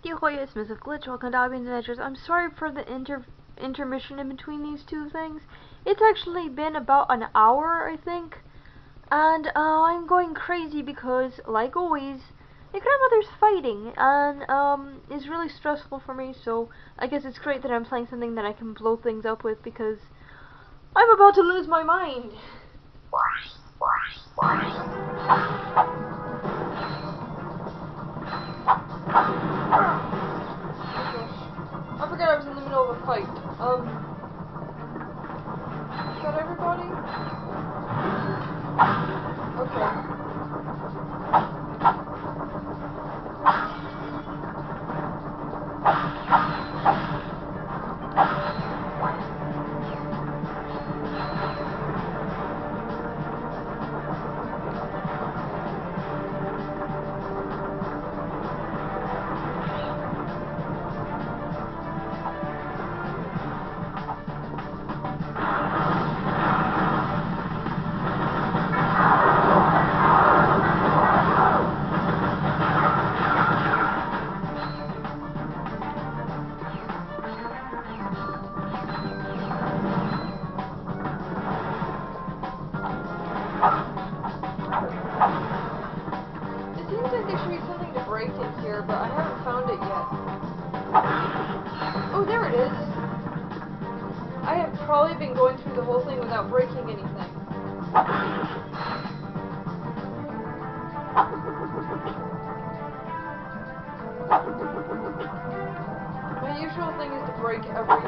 Ahoy, it's Miss of Glitch, welcome to Abby's Adventures. I'm sorry for the intermission in between these two things. It's actually been about an hour, I think. And I'm going crazy because, like always, my grandmother's fighting, and it's really stressful for me, so I guess it's great that I'm playing something that I can blow things up with because I'm about to lose my mind. I forgot I was in the middle of a fight. Is that everybody? Okay. But I haven't found it yet. Oh, there it is. I have probably been going through the whole thing without breaking anything. My usual thing is to break every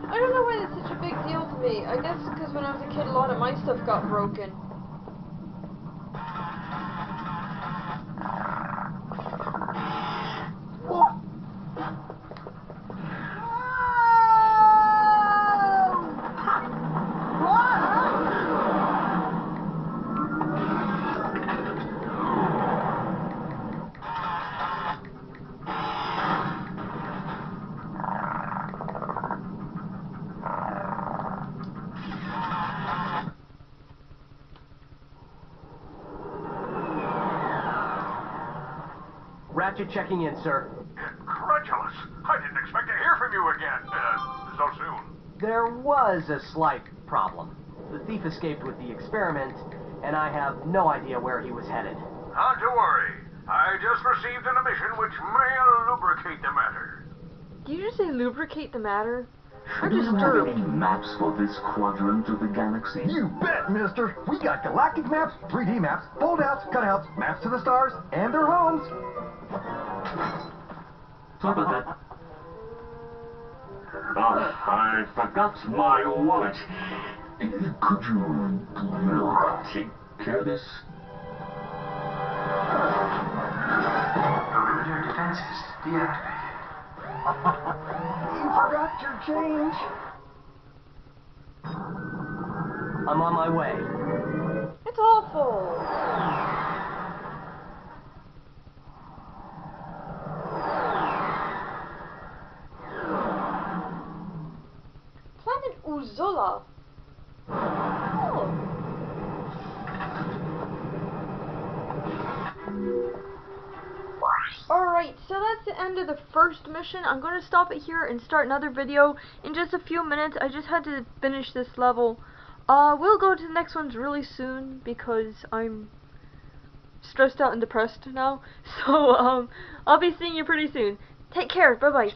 I don't know why that's such a big deal to me. I guess because when I was a kid, a lot of my stuff got broken. Ratchet checking in, sir. Incredulous. I didn't expect to hear from you again, so soon. There was a slight problem. The thief escaped with the experiment, and I have no idea where he was headed. Not to worry. I just received an omission which may lubricate the matter. Did you just say lubricate the matter? I'm Do you have disturbed. any maps for this quadrant of the galaxy? You bet, mister! We got galactic maps, 3D maps, fold-outs, cutouts, maps to the stars, and their homes. Sorry about that. I forgot my wallet. Could you take care of this? Perimeter defenses deactivated. You forgot your change. I'm on my way. It's awful. Planet Uzula. Oh. Alright, so that's the end of the first mission. I'm going to stop it here and start another video in just a few minutes. I just had to finish this level. We'll go to the next ones really soon because I'm stressed out and depressed now. So, I'll be seeing you pretty soon. Take care. Bye-bye.